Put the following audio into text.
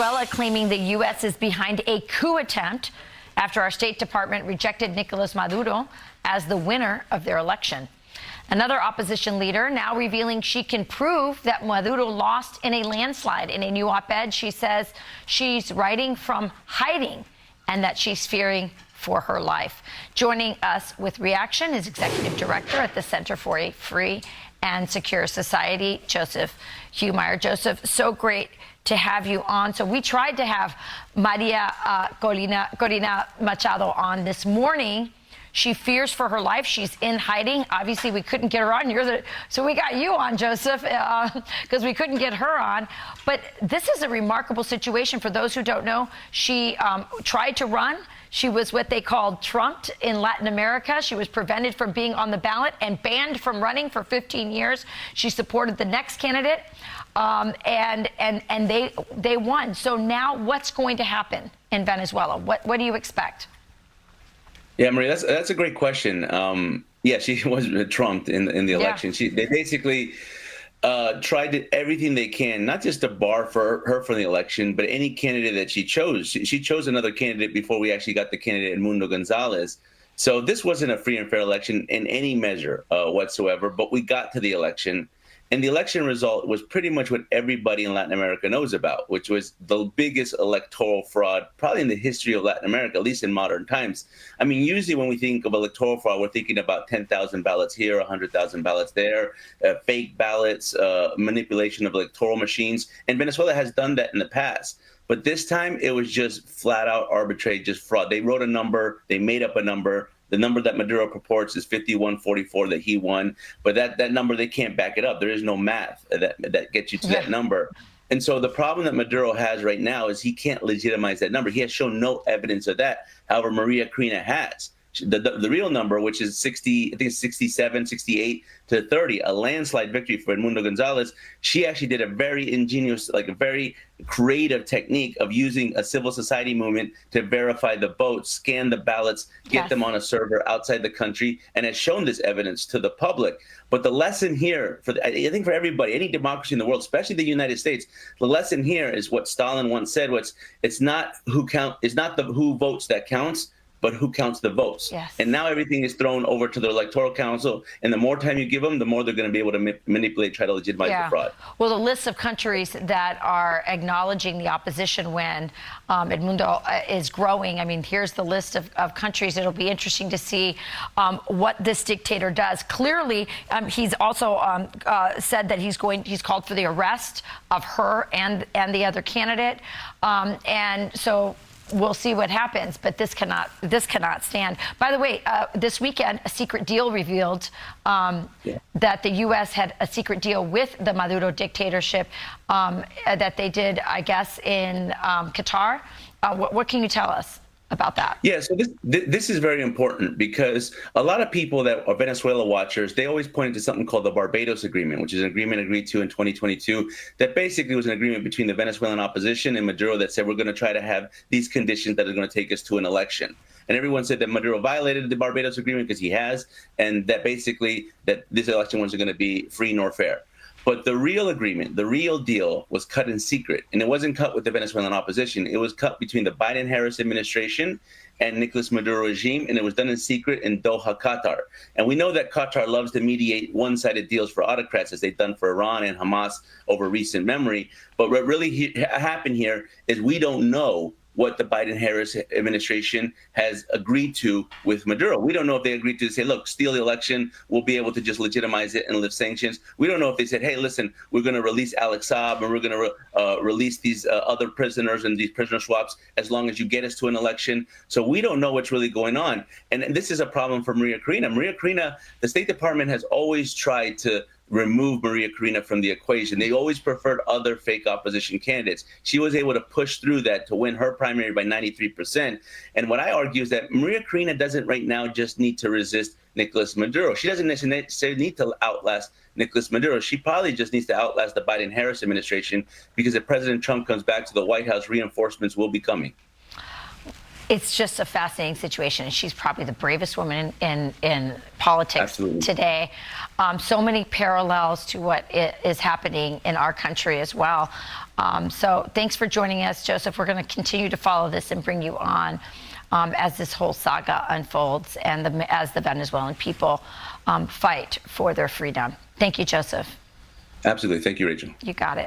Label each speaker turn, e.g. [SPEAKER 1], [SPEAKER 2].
[SPEAKER 1] Venezuela claiming the U.S. is behind a coup attempt after our State Department rejected Nicolas Maduro as the winner of their election. Another opposition leader now revealing she can prove that Maduro lost in a landslide. In a new op-ed, she says she's writing from hiding and that she's fearing for her life. Joining us with reaction is Executive Director at the Center for a Free and Secure Society, Joseph Humire. Joseph, so great to have you on. So we tried to have Maria Corina Machado on this morning. She fears for her life. She's in hiding. Obviously, we couldn't get her on. So we got you on, Joseph, because we couldn't get her on. But this is a remarkable situation. For those who don't know, she tried to run. She was what they called trumped in Latin America. She was prevented from being on the ballot and banned from running for 15 years. She supported the next candidate, and they won. So now what's going to happen in Venezuela? What do you expect?
[SPEAKER 2] Yeah, Maria, that's a great question. Yeah, she was trumped in the election.
[SPEAKER 1] Yeah.
[SPEAKER 2] They basically tried everything they can, not just to bar for her from the election, but any candidate that she chose. She chose another candidate before we actually got the candidate Edmundo Gonzalez. So this wasn't a free and fair election in any measure whatsoever, but we got to the election. And the election result was pretty much what everybody in Latin America knows about, which was the biggest electoral fraud probably in the history of Latin America, at least in modern times. I mean, usually when we think of electoral fraud, we're thinking about 10,000 ballots here, 100,000 ballots there, fake ballots, manipulation of electoral machines. And Venezuela has done that in the past. But this time it was just flat out arbitrary, just fraud. They wrote a number, they made up a number. The number that Maduro purports is 5144 that he won, but that number, they can't back it up. There is no math that gets you to that number. And so the problem that Maduro has right now is he can't legitimize that number. He has shown no evidence of that. However, Maria Corina has. The real number, which is 60, I think it's 67, 68 to 30, a landslide victory for Edmundo Gonzalez. She actually did a very ingenious, like a very creative technique of using a civil society movement to verify the votes, scan the ballots, get them on a server outside the country, and has shown this evidence to the public. But the lesson here, I think for everybody, any democracy in the world, especially the United States, the lesson here is what Stalin once said: it's not who votes that counts, but who counts the votes.
[SPEAKER 1] Yes. And
[SPEAKER 2] now everything is thrown over to the Electoral Council, and the more time you give them, the more they're going to be able to manipulate, try to legitimize the fraud.
[SPEAKER 1] Well, the list of countries that are acknowledging the opposition when Edmundo is growing. I mean, here's the list of countries. It'll be interesting to see what this dictator does. Clearly, he's also said that he's called for the arrest of her and the other candidate, and so we'll see what happens, but this cannot stand. By the way, this weekend, a secret deal revealed that the U.S. had a secret deal with the Maduro dictatorship that they did, I guess, in Qatar. What can you tell us about that?
[SPEAKER 2] Yeah, so this is very important because a lot of people that are Venezuela watchers, they always point to something called the Barbados Agreement, which is an agreement agreed to in 2022 that basically was an agreement between the Venezuelan opposition and Maduro that said we're going to try to have these conditions that are going to take us to an election. And everyone said that Maduro violated the Barbados Agreement because he has, and that basically that this election wasn't going to be free nor fair. But the real agreement, the real deal was cut in secret. And it wasn't cut with the Venezuelan opposition. It was cut between the Biden-Harris administration and Nicolas Maduro regime, and it was done in secret in Doha, Qatar. And we know that Qatar loves to mediate one-sided deals for autocrats, as they've done for Iran and Hamas over recent memory. But what really happened here is we don't know what the Biden-Harris administration has agreed to with Maduro. We don't know if they agreed to say, look, steal the election, we'll be able to just legitimize it and lift sanctions. We don't know if they said, hey, listen, we're going to release Alex Saab and we're going to release these other prisoners and these prisoner swaps as long as you get us to an election. So we don't know what's really going on. And this is a problem for Maria Corina. Maria Corina, the State Department has always tried to remove Maria Corina from the equation. They always preferred other fake opposition candidates. She was able to push through that to win her primary by 93%. And what I argue is that Maria Corina doesn't right now just need to resist Nicolas Maduro. She doesn't necessarily need to outlast Nicolas Maduro. She probably just needs to outlast the Biden-Harris administration, because if President Trump comes back to the White House, reinforcements will be coming.
[SPEAKER 1] it's just a fascinating situation. And she's probably the bravest woman in politics
[SPEAKER 2] Absolutely.
[SPEAKER 1] today. So many parallels to what is happening in our country as well. So thanks for joining us, Joseph. We're going to continue to follow this and bring you on as this whole saga unfolds and as the Venezuelan people fight for their freedom. Thank you, Joseph.
[SPEAKER 2] Absolutely. Thank you, Rachel.
[SPEAKER 1] You got it.